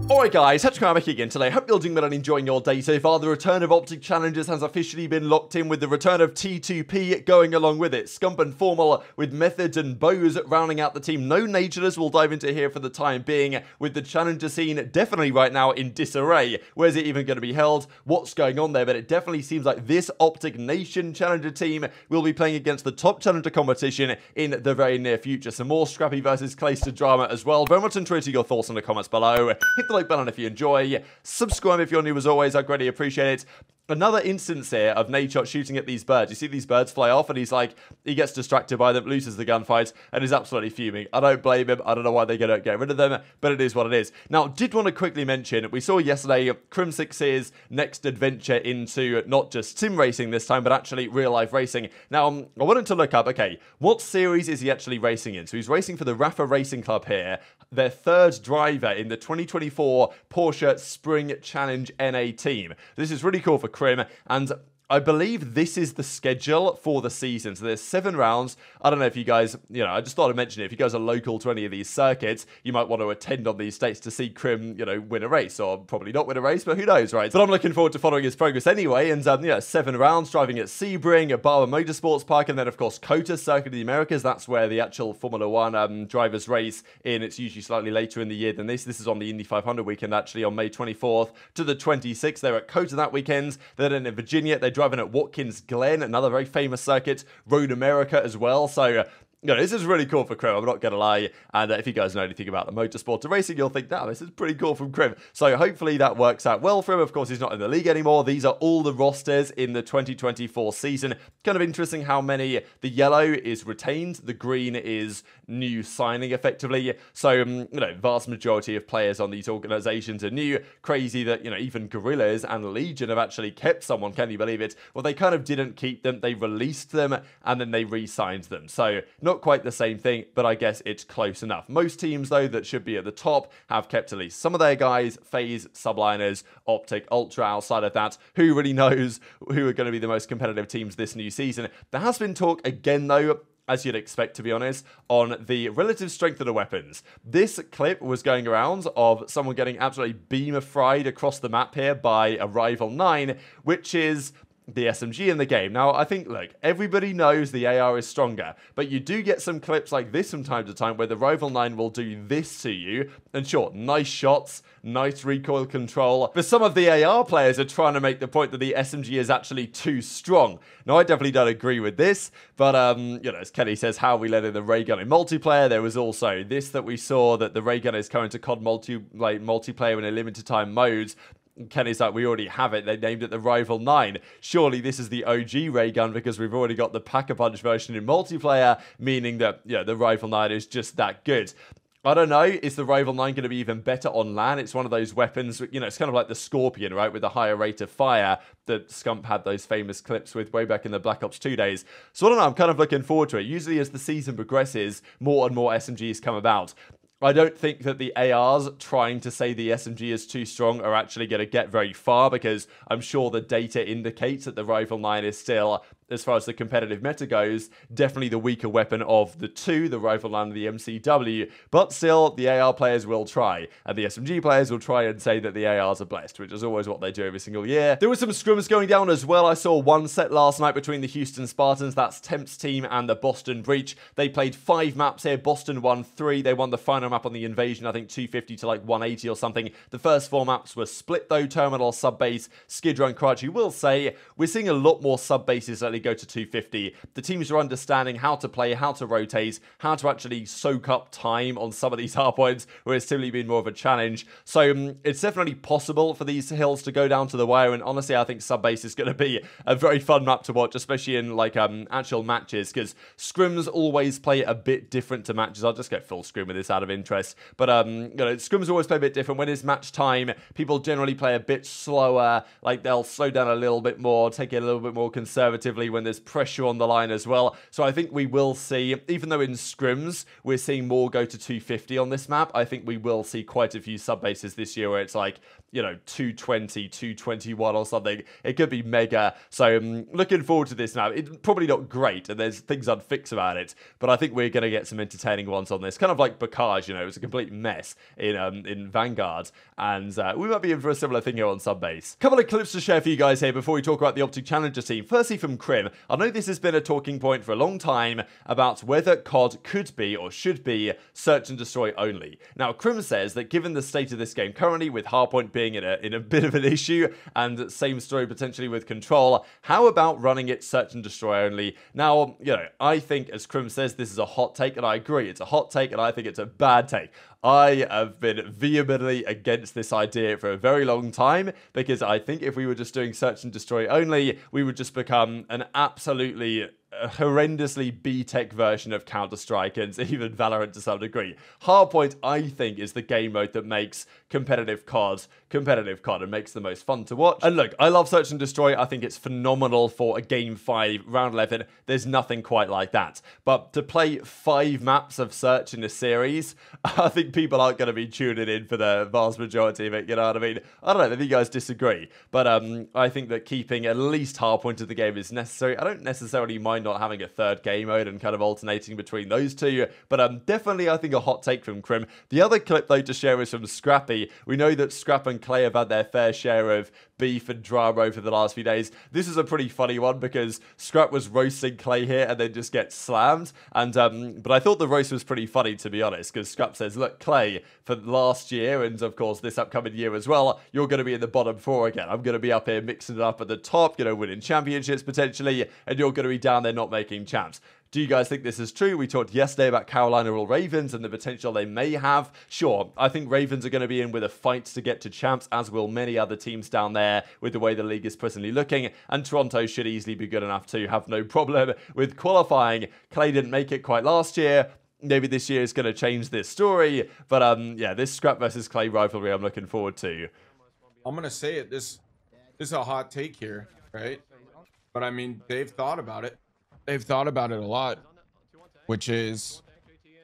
Alright guys, Hetrochramic again today. Hope you're doing well and enjoying your day so far. The return of Optic Challengers has officially been locked in, with the return of T2P going along with it. Scump and Formal with Methods and Bows rounding out the team. No Natureless we'll dive into here for the time being, with the Challenger scene definitely right now in disarray. Where's it even going to be held? What's going on there? But it definitely seems like this Optic Nation Challenger team will be playing against the top Challenger competition in the very near future. Some more Scrappy versus Clayster drama as well. Very much enjoy your thoughts in the comments below. Hit the like button if you enjoy, subscribe if you're new as always, I greatly appreciate it. Another instance here of Nadeshot shooting at these birds. You see these birds fly off and he gets distracted by them, loses the gunfight, and is absolutely fuming. I don't blame him. I don't know why they're going to get rid of them, but it is what it is. Now, did want to quickly mention, we saw yesterday Crimsix's next adventure into not just sim racing this time, but actually real life racing. Now, I wanted to look up, okay, what series is he actually racing in? So he's racing for the Rafa Racing Club here, their third driver in the 2024 Porsche Spring Challenge NA team. This is really cool for Crim, and I believe this is the schedule for the season. So there's 7 rounds. I don't know if you guys, I just thought I'd mention it. If you guys are local to any of these circuits, you might want to attend on these dates to see Crim, win a race, or probably not win a race, but who knows, right? But I'm looking forward to following his progress anyway. And 7 rounds, driving at Sebring, at Barber Motorsports Park, and then of course COTA, Circuit of the Americas. That's where the actual Formula One drivers race in. It's usually slightly later in the year than this. This is on the Indy 500 weekend, actually, on May 24th to the 26th. They're at COTA that weekend. They're then in Virginia. They're driving at Watkins Glen, another very famous circuit, Road America as well. So this is really cool for Crim, I'm not going to lie. And if you guys know anything about the motorsport to racing, you'll think, this is pretty cool from Crim. So hopefully that works out well for him. Of course, he's not in the league anymore. These are all the rosters in the 2024 season. Kind of interesting how many, the yellow is retained, the green is new signing effectively. So, vast majority of players on these organizations are new. Crazy that, even Gorillas and Legion have actually kept someone. Can you believe it? Well, they kind of didn't keep them. They released them and then they re-signed them. So, not quite the same thing, but I guess it's close enough. Most teams, though, that should be at the top have kept at least some of their guys. FaZe, Subliners, Optic, Ultra. Outside of that, who really knows who are going to be the most competitive teams this new season? There has been talk again, though, as you'd expect, to be honest, on the relative strength of the weapons. This clip was going around of someone getting absolutely beamer-fried across the map here by a Rival 9, which is the SMG in the game. Now, I think, look, everybody knows the AR is stronger, but you do get some clips like this from time to time where the Rival 9 will do this to you, and sure, nice shots, nice recoil control, but some of the AR players are trying to make the point that the SMG is actually too strong. Now, I definitely don't agree with this, but, as Kenny says, how we let in the ray gun in multiplayer. There was also this that we saw, that the ray gun is coming to COD multiplayer in a limited time modes. Kenny's like, we already have it. They named it the Rival 9. Surely this is the OG ray gun, because we've already got the Pack-a-Punch version in multiplayer, meaning that, the Rival 9 is just that good. I don't know, is the Rival 9 going to be even better on LAN? It's one of those weapons, it's kind of like the Scorpion, right, with a higher rate of fire that Scump had those famous clips with way back in the Black Ops 2 days. So I don't know, I'm kind of looking forward to it. Usually as the season progresses, more and more SMGs come about. I don't think that the ARs trying to say the SMG is too strong are actually going to get very far, because I'm sure the data indicates that the Rival 9 is still, as far as the competitive meta goes, definitely the weaker weapon of the two, the Rival 9 and the MCW, but still, the AR players will try, and the SMG players will try and say that the ARs are blessed, which is always what they do every single year. There were some scrims going down as well. I saw one set last night between the Houston Spartans, that's Temp's team, and the Boston Breach. They played 5 maps here. Boston won 3. They won the final map on the Invasion, I think 250 to like 180 or something. The first 4 maps were split though, Terminal, Subbase, Skid Row, and Karachi. Will say, we're seeing a lot more sub-bases that go to 250. The teams are understanding how to play, how to rotate, how to actually soak up time on some of these hard points, where it's typically been more of a challenge. So it's definitely possible for these hills to go down to the wire, and honestly, I think Subbase is going to be a very fun map to watch, especially in like actual matches, because scrims always play a bit different to matches. I'll just go full scrim with this out of interest. But, scrims always play a bit different. When it's match time, people generally play a bit slower. Like, they'll slow down a little bit more, take it a little bit more conservatively. especially when there's pressure on the line as well. So I think we will see, even though in scrims we're seeing more go to 250 on this map, I think we will see quite a few sub bases this year where it's like, you know, 220, 221 or something. It could be mega. So looking forward to this now. It's probably not great, and there's things unfixed about it, but I think we're going to get some entertaining ones on this. Kind of like Bocage, you know, it was a complete mess in Vanguard, and we might be in for a similar thing here on Subbase. Couple of clips to share for you guys here before we talk about the Optic Challenger team. Firstly from Crim. I know this has been a talking point for a long time about whether COD could be or should be search and destroy only. Now, Crim says that given the state of this game currently, with Hardpoint being in a bit of an issue, and same story potentially with Control, how about running it search and destroy only? Now, you know, I think, as Crim says, this is a hot take, and I agree. It's a hot take, and I think it's a bad take. I have been vehemently against this idea for a very long time, because I think if we were just doing search and destroy only, we would just become an absolutely horrendously B-Tech version of Counter-Strike and even Valorant to some degree. Hardpoint, I think, is the game mode that makes competitive COD and makes the most fun to watch. And look, I love Search and Destroy. I think it's phenomenal for a Game 5, Round 11. There's nothing quite like that. But to play 5 maps of Search in a series, I think people aren't going to be tuning in for the vast majority of it, you know what I mean? I don't know, maybe you guys disagree. But I think that keeping at least Hardpoint of the game is necessary. I don't necessarily mind not having a third game mode and kind of alternating between those two, but definitely I think a hot take from Crim. The other clip though to share is from Scrappy. We know that Scrap and Clay have had their fair share of beef and drama over the last few days. This is a pretty funny one because Scrap was roasting Clay here and then just gets slammed, and but I thought the roast was pretty funny, to be honest, because Scrap says, look, Clay, for last year and of course this upcoming year as well, you're going to be in the bottom 4 again. I'm going to be up here mixing it up at the top, you know, winning championships potentially, and you're going to be down there not making champs. Do you guys think this is true? We talked yesterday about Carolina or Ravens and the potential they may have. Sure, I think Ravens are going to be in with a fight to get to champs, as will many other teams down there with the way the league is presently looking. And Toronto should easily be good enough to have no problem with qualifying. Clay didn't make it quite last year. Maybe this year is going to change this story. But yeah, this Scrap versus Clay rivalry I'm looking forward to. I'm going to say it. This is a hot take here, right? But I mean, they've thought about it. They've thought about it a lot, which is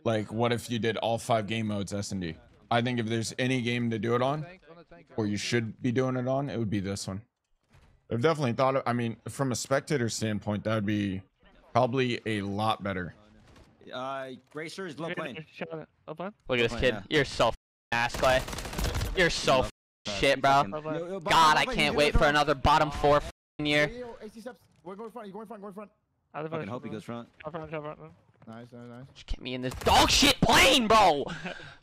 like, what if you did all 5 game modes S&D? I think if there's any game to do it on, or you should be doing it on, it would be this one. They've definitely thought of, I mean, from a spectator standpoint, that would be probably a lot better. Gracer is low plane. Look at this kid. Yeah. You're so ass, Clay. You're so shit, bro. God, I can't wait for another bottom 4 year. Go in front, go in front, go in front. I fucking hope he goes front. Nice. Just get me in this dog shit plane, bro.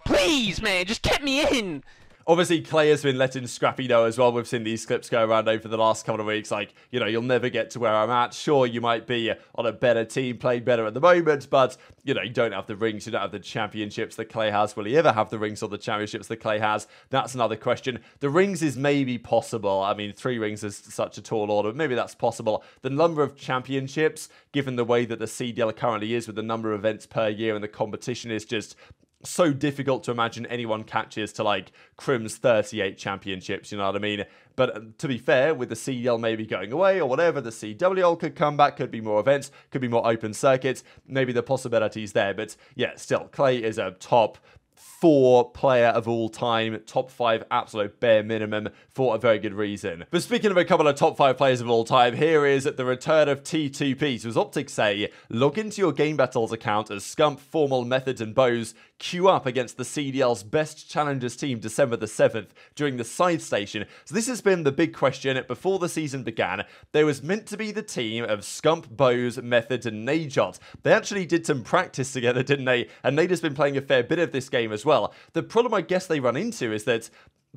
Please, man, just get me in. Obviously, Clay has been letting Scrappy know as well. We've seen these clips go around over the last couple of weeks. Like, you know, you'll never get to where I'm at. Sure, you might be on a better team, playing better at the moment, but, you know, you don't have the rings, you don't have the championships that Clay has. Will he ever have the rings or the championships that Clay has? That's another question. The rings is maybe possible. I mean, 3 rings is such a tall order. Maybe that's possible. The number of championships, given the way that the CDL currently is with the number of events per year and the competition, is just so difficult to imagine anyone catches to like Crim's 38 championships, you know what I mean? But to be fair, with the CDL maybe going away or whatever, the CWL could come back, could be more events, could be more open circuits, maybe the possibilities there. But yeah, still, Clay is a top 4 player of all time, top 5 absolute bare minimum for a very good reason. But speaking of a couple of top 5 players of all time, here is the return of T2P. So as Optic say, log into your Game Battles account as Scump, Formal, Method and Bose queue up against the CDL's Best Challengers team December the 7th during the side station. So this has been the big question before the season began. There was meant to be the team of Scump, Bose, Method and Najot. They actually did some practice together, didn't they? And Nade has been playing a fair bit of this game as well. The problem I guess they run into is that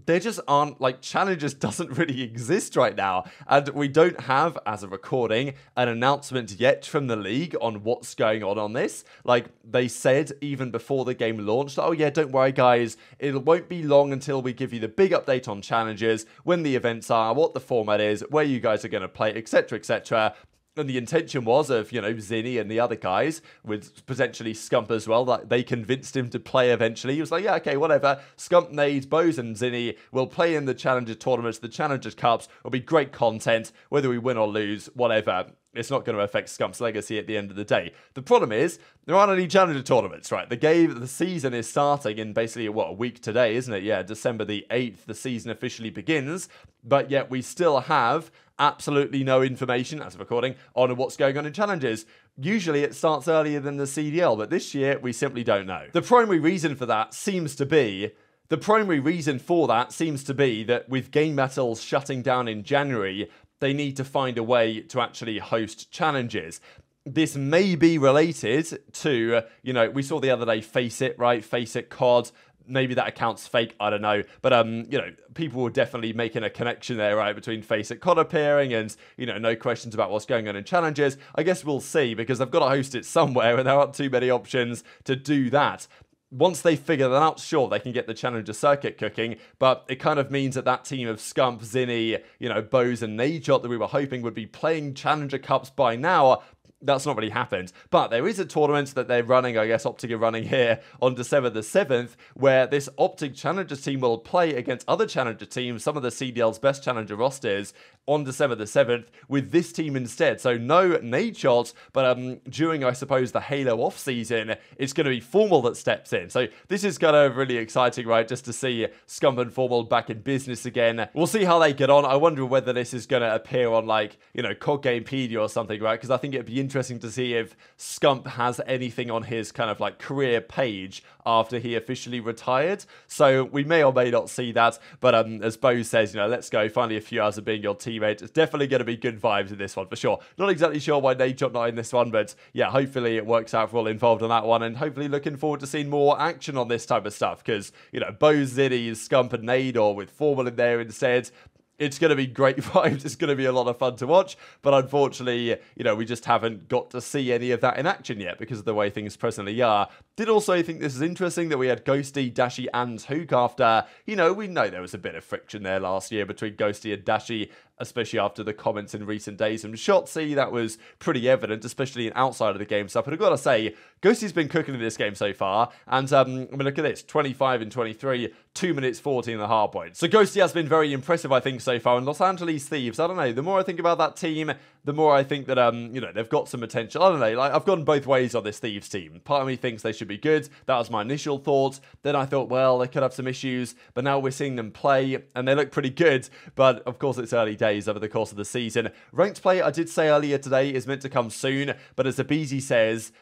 there just aren't, like, Challengers doesn't really exist right now, and we don't have, as a recording, an announcement yet from the league on what's going on this. Like, they said even before the game launched, oh yeah, don't worry guys, it won't be long until we give you the big update on Challengers, when the events are, what the format is, where you guys are going to play, etc, etc. And the intention was of, you know, Zinni and the other guys, with potentially Scump as well, that they convinced him to play eventually. He was like, yeah, okay, whatever. Scump, Nade, Bose and Zinni will play in the Challenger tournaments, the Challenger Cups. It'll be great content, whether we win or lose, whatever. it's not going to affect Scump's legacy at the end of the day. The problem is, there aren't any Challenger tournaments, right? The season is starting in basically, what, a week today, isn't it? Yeah, December the 8th, the season officially begins, but yet we still have absolutely no information, as of recording, on what's going on in Challenges. Usually it starts earlier than the CDL, but this year we simply don't know. The primary reason for that seems to be that with game battles shutting down in January, they need to find a way to actually host Challenges. This may be related to, you know, we saw the other day FACEIT, right? FACEIT COD. Maybe that account's fake, I don't know. But, you know, people were definitely making a connection there, right, between FACEIT COD appearing and, you know, no questions about what's going on in Challenges. I guess we'll see, because they've got to host it somewhere, and there aren't too many options to do that. Once they figure that out, sure, they can get the Challenger circuit cooking, but it kind of means that that team of Scump, Zinni, you know, Bose and Nadeshot that we were hoping would be playing Challenger Cups by now, that's not really happened. But there is a tournament that they're running, I guess Optic are running here on December the 7th, where this Optic Challenger team will play against other Challenger teams, some of the CDL's best Challenger rosters, on December the 7th, with this team instead. So no Nadeshot, but during, I suppose, the Halo off-season, it's going to be Formal that steps in. So this is kind of really exciting, right, just to see Scump and Formal back in business again. We'll see how they get on. I wonder whether this is going to appear on, like, you know, COD Gamepedia or something, right, because I think it'd be interesting to see if Scump has anything on his kind of like career page after he officially retired. So we may or may not see that, but as Bose says, you know, let's go, finally a few hours of being your teammate. It's definitely going to be good vibes in this one for sure. Not exactly sure why Nadeshot not in this one, but yeah, hopefully it works out for all involved on that one, and hopefully looking forward to seeing more action on this type of stuff, because, you know, Bose, Zinni, Scump and Nade, or with Formal in there instead, it's going to be great vibes. It's going to be a lot of fun to watch. But unfortunately, you know, we just haven't got to see any of that in action yet because of the way things presently are. Did also think this is interesting that we had Ghosty, Dashy and Hook after, you know, we know there was a bit of friction there last year between Ghosty and Dashy, especially after the comments in recent days from Shotzzy. That was pretty evident, especially in outside of the game stuff. But I've got to say, Ghosty's been cooking in this game so far. And I mean, look at this, 25 and 23, 2 minutes 14 and a half points. So Ghosty has been very impressive, I think, so far. And Los Angeles Thieves, I don't know, the more I think about that team, the more I think that, you know, they've got some potential. I don't know, like, I've gone both ways on this Thieves team. Part of me thinks they should be good. That was my initial thought. Then I thought, well, they could have some issues, but now we're seeing them play, and they look pretty good. But, of course, it's early days over the course of the season. Ranked play, I did say earlier today, is meant to come soon, but as Abizi says,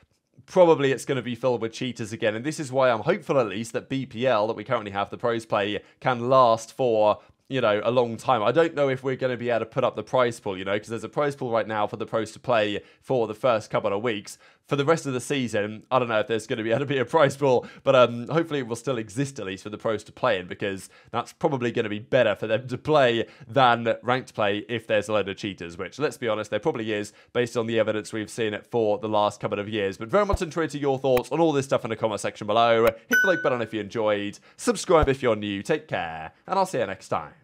probably it's going to be filled with cheaters again, and this is why I'm hopeful, at least, that BPL, that we currently have, the pros play, can last for, you know, a long time. I don't know if we're going to be able to put up the prize pool, you know, because there's a prize pool right now for the pros to play for the first couple of weeks. For the rest of the season, I don't know if there's going to be able to be a prize pool, but hopefully it will still exist, at least, for the pros to play in, because that's probably going to be better for them to play than ranked play if there's a load of cheaters, which, let's be honest, there probably is, based on the evidence we've seen it for the last couple of years. But very much interested to your thoughts on all this stuff in the comment section below. Hit the like button if you enjoyed, subscribe if you're new, take care, and I'll see you next time.